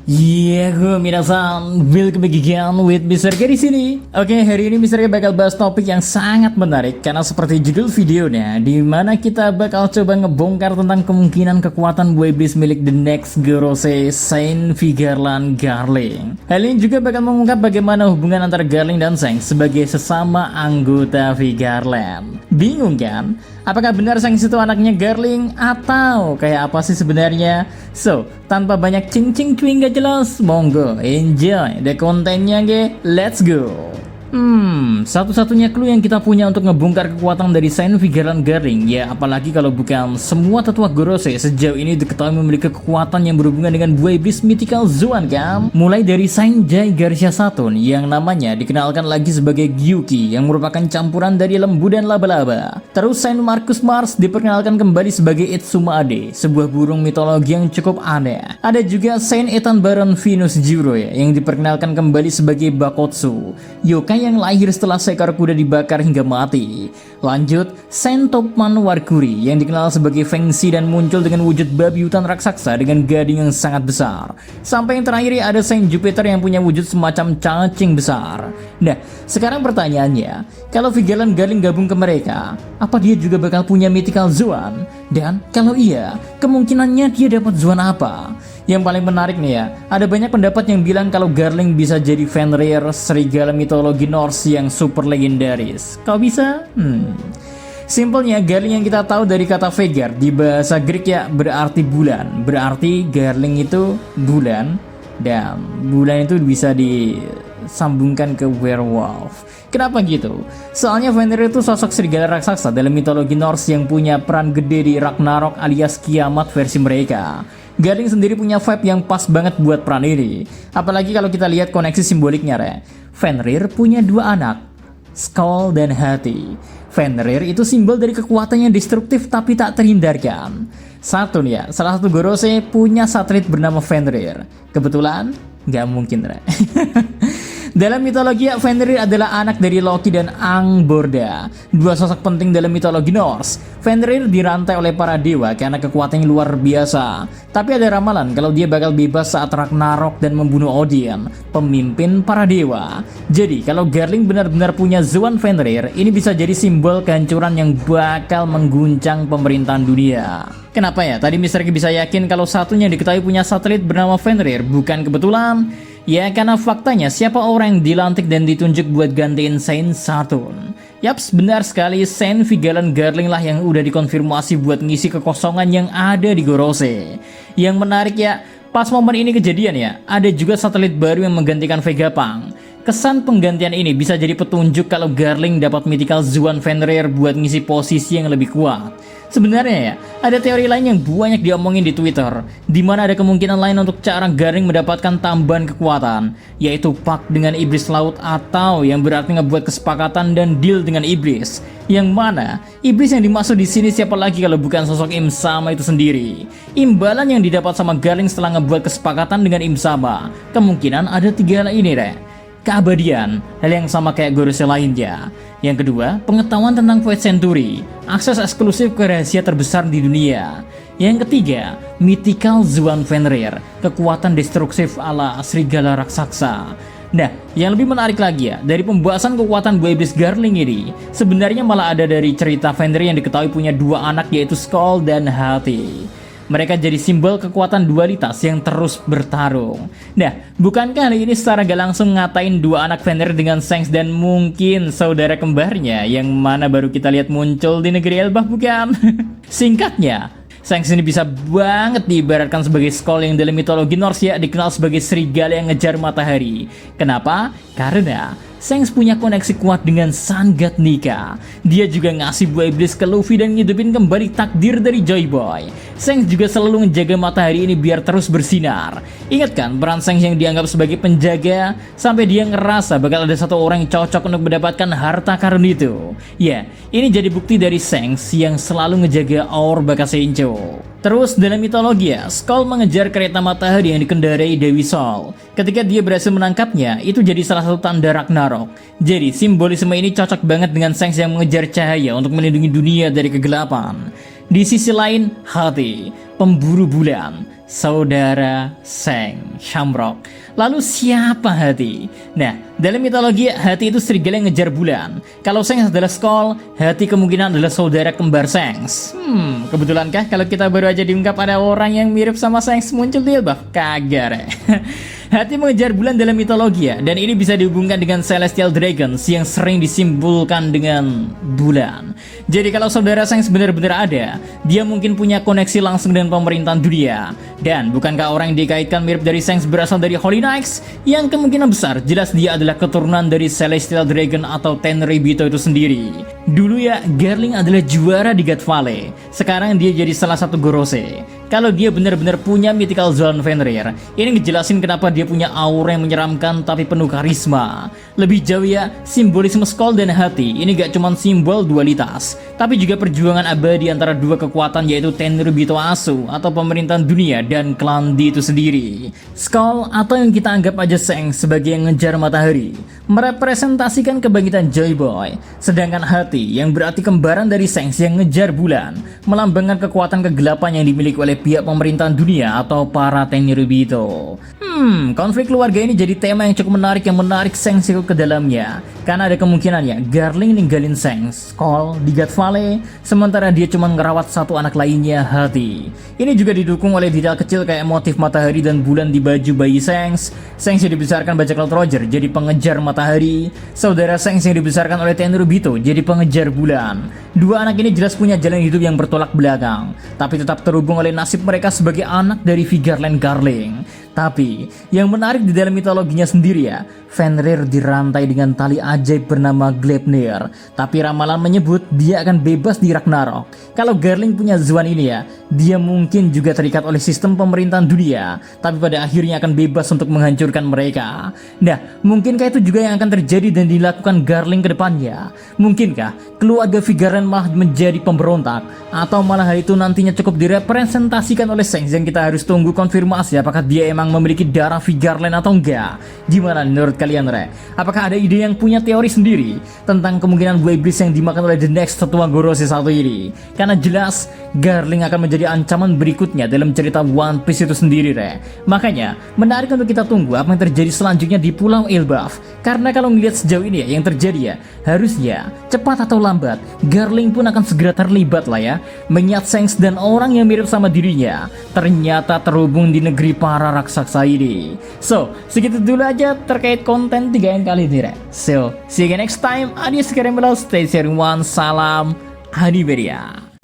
Gue minasan, welcome back again with Mr. K di sini. Oke, hari ini Mr. K bakal bahas topik yang sangat menarik karena seperti judul videonya, di mana kita bakal coba ngebongkar tentang kemungkinan kekuatan buah iblis milik The Next Gorose Saint Vigarland Garling. Hal ini juga bakal mengungkap bagaimana hubungan antara Garling dan Seng sebagai sesama anggota Vigarland. Bingung kan? Apakah benar Seng itu anaknya Garling atau kayak apa sih sebenarnya? So, tanpa banyak cing-cing cuing gak jelas, monggo enjoy the kontennya ge, let's go. Satu-satunya clue yang kita punya untuk ngebongkar kekuatan dari Saint Vigarland Garling, ya apalagi kalau bukan semua tetua Gorose sejauh ini diketahui memiliki kekuatan yang berhubungan dengan buah iblis mythical Zoan kan? Mulai dari Saint Jai Garcia Saturn yang namanya dikenalkan lagi sebagai Gyuki yang merupakan campuran dari lembu dan laba-laba. Terus Saint Marcus Mars diperkenalkan kembali sebagai Itsuma Ade, sebuah burung mitologi yang cukup aneh. Ada juga Saint Ethan Baron Venus Jiro ya, yang diperkenalkan kembali sebagai Bakotsu, yokai yang lahir setelah seekor kuda dibakar hingga mati. Lanjut, Saint Topman Warkuri yang dikenal sebagai Fengsi dan muncul dengan wujud babi hutan raksasa dengan gading yang sangat besar. Sampai yang terakhir ada Saint Jupiter yang punya wujud semacam cacing besar. Nah, sekarang pertanyaannya, kalau Vigarland Garling gabung ke mereka, apa dia juga bakal punya mythical Zoan? Dan kalau iya, kemungkinannya dia dapat Zoan apa? Yang paling menarik nih ya, ada banyak pendapat yang bilang kalau Garling bisa jadi Fenrir, serigala mitologi Norse yang super legendaris. Kau bisa? Simpelnya, Garling yang kita tahu dari kata Vegar di bahasa Greek ya berarti bulan. Berarti Garling itu bulan, dan bulan itu bisa disambungkan ke werewolf. Kenapa gitu? Soalnya Fenrir itu sosok serigala raksasa dalam mitologi Norse yang punya peran gede di Ragnarok alias kiamat versi mereka. Garling sendiri punya vibe yang pas banget buat peran ini. Apalagi kalau kita lihat koneksi simboliknya re. Fenrir punya dua anak, Skull dan Hati. Fenrir itu simbol dari kekuatan yang destruktif tapi tak terhindarkan. Saturn ya, salah satu Gorose punya satelit bernama Fenrir. Kebetulan? Gak mungkin re. Dalam mitologi, Fenrir adalah anak dari Loki dan Angborda, dua sosok penting dalam mitologi Norse. Fenrir dirantai oleh para dewa karena kekuatannya luar biasa. Tapi ada ramalan kalau dia bakal bebas saat Ragnarok dan membunuh Odin, pemimpin para dewa. Jadi kalau Garling benar-benar punya Zoan Fenrir, ini bisa jadi simbol kehancuran yang bakal mengguncang pemerintahan dunia. Kenapa ya? Tadi Mr. K bisa yakin kalau satunya diketahui punya satelit bernama Fenrir bukan kebetulan. Ya karena faktanya siapa orang yang dilantik dan ditunjuk buat gantiin Saint Saturn. Yaps, benar sekali, Saint Vigarland Garling lah yang udah dikonfirmasi buat ngisi kekosongan yang ada di Gorose. Yang menarik ya, pas momen ini kejadian ya, ada juga satelit baru yang menggantikan Vegapunk. Kesan penggantian ini bisa jadi petunjuk kalau Garling dapat mythical Zoan Fenrir buat ngisi posisi yang lebih kuat. Sebenarnya ya, ada teori lain yang banyak diomongin di Twitter, di mana ada kemungkinan lain untuk cara Garling mendapatkan tambahan kekuatan, yaitu pact dengan iblis laut atau yang berarti ngebuat kesepakatan dan deal dengan iblis. Yang mana iblis yang dimaksud di sini siapa lagi kalau bukan sosok Imsama itu sendiri. Imbalan yang didapat sama Garling setelah ngebuat kesepakatan dengan Imsama, kemungkinan ada tiga hal ini re. Keabadian, hal yang sama kayak Gorose lainnya. Yang kedua, pengetahuan tentang Void Century, akses eksklusif ke rahasia terbesar di dunia. Yang ketiga, mythical Zoan Fenrir, kekuatan destruktif ala serigala raksasa. Nah, yang lebih menarik lagi ya, dari pembahasan kekuatan buah iblis Garling ini, sebenarnya malah ada dari cerita Fenrir yang diketahui punya dua anak yaitu Skull dan Hati. Mereka jadi simbol kekuatan dualitas yang terus bertarung. Nah, bukankah hal ini secara gak langsung ngatain dua anak Fenrir dengan Seng dan mungkin saudara kembarnya yang mana baru kita lihat muncul di negeri Elbaf bukan? Singkatnya, Seng ini bisa banget diibaratkan sebagai Skull yang dalam mitologi Norse ya dikenal sebagai serigala yang ngejar matahari. Kenapa? Karena Sengs punya koneksi kuat dengan Sun God Nika. Dia juga ngasih buah iblis ke Luffy dan ngidupin kembali takdir dari Joy Boy. Sengs juga selalu menjaga matahari ini biar terus bersinar. Ingat kan peran Sengs yang dianggap sebagai penjaga sampai dia ngerasa bakal ada satu orang yang cocok untuk mendapatkan harta karun itu. Ya, ini jadi bukti dari Sengs yang selalu ngejaga Aur Bakasencho. Terus dalam mitologi ya, Skull mengejar kereta matahari yang dikendarai Dewi Sol. Ketika dia berhasil menangkapnya, itu jadi salah satu tanda Ragnarok. Jadi simbolisme ini cocok banget dengan Sengs yang mengejar cahaya untuk melindungi dunia dari kegelapan. Di sisi lain, Hati, pemburu bulan, saudara Shang Shamrock. Lalu siapa Hati? Nah, dalam mitologi Hati itu serigala yang ngejar bulan. Kalau Shanks adalah Skull, Hati kemungkinan adalah saudara kembar Shanks. Kebetulankah kalau kita baru aja diungkap ada orang yang mirip sama Shanks muncul di Elbaf? Kagak ya. Hati mengejar bulan dalam mitologi ya, dan ini bisa dihubungkan dengan Celestial Dragons yang sering disimbolkan dengan bulan. Jadi kalau saudara Shanks benar-benar ada, dia mungkin punya koneksi langsung dengan pemerintahan dunia. Dan bukankah orang yang dikaitkan mirip dari Shanks berasal dari Holy Knights, yang kemungkinan besar jelas dia adalah keturunan dari Celestial Dragon atau Tenryubito itu sendiri. Dulu ya, Garling adalah juara di God Valley. Sekarang dia jadi salah satu Gorose. Kalau dia benar-benar punya mythical zone Fenrir, ini ngejelasin kenapa dia punya aura yang menyeramkan tapi penuh karisma. Lebih jauh ya, simbolisme Skull dan Hati ini gak cuma simbol dualitas, tapi juga perjuangan abadi antara dua kekuatan, yaitu Tenryubito Asu atau pemerintahan dunia dan klan D itu sendiri. Skull atau yang kita anggap aja Shanks sebagai yang ngejar matahari, merepresentasikan kebangkitan Joy Boy, sedangkan Hati yang berarti kembaran dari Shanks yang ngejar bulan, melambangkan kekuatan kegelapan yang dimiliki oleh pihak pemerintahan dunia atau para Tenryubito. Konflik keluarga ini jadi tema yang cukup menarik Shanks ikut ke dalamnya, karena ada kemungkinannya Garling ninggalin Shanks Skull di God Valley, sementara dia cuma ngerawat satu anak lainnya, Hati. Ini juga didukung oleh detail kecil kayak motif matahari dan bulan di baju bayi Shanks. Shanks yang dibesarkan bajak laut Roger jadi pengejar matahari, saudara Shanks yang dibesarkan oleh Tenryubito jadi pengejar bulan. Dua anak ini jelas punya jalan hidup yang bertolak belakang, tapi tetap terhubung oleh nasib mereka sebagai anak dari Vigarland Garling. Tapi yang menarik di dalam mitologinya sendiri ya, Fenrir dirantai dengan tali ajaib bernama Gleipnir, tapi ramalan menyebut dia akan bebas di Ragnarok. Kalau Garling punya Zuan ini ya, dia mungkin juga terikat oleh sistem pemerintahan dunia, tapi pada akhirnya akan bebas untuk menghancurkan mereka. Nah, mungkinkah itu juga yang akan terjadi dan dilakukan Garling ke depannya? Mungkinkah keluarga Vigarland malah menjadi pemberontak, atau malah hal itu nantinya cukup direpresentasikan oleh Shanks yang kita harus tunggu konfirmasi apakah dia emang memiliki darah Vigarland atau enggak? Gimana menurut kalian, Re? Apakah ada ide yang punya teori sendiri tentang kemungkinan buah iblis yang dimakan oleh the next tetua Gorose satu ini? Karena jelas Garling akan menjadi ancaman berikutnya dalam cerita One Piece itu sendiri, Re. Makanya menarik untuk kita tunggu apa yang terjadi selanjutnya di Pulau Elbaf. Karena kalau ngelihat sejauh ini ya, yang terjadi ya, harusnya cepat atau lambat Garling pun akan segera terlibat lah ya, mengingat Shanks dan orang yang mirip sama dirinya ternyata terhubung di negeri para raksasa ini. So, segitu dulu aja terkait konten 3 kali ini, Re. So, see you again next time. Adios, stay sharing one, salam Haniberia.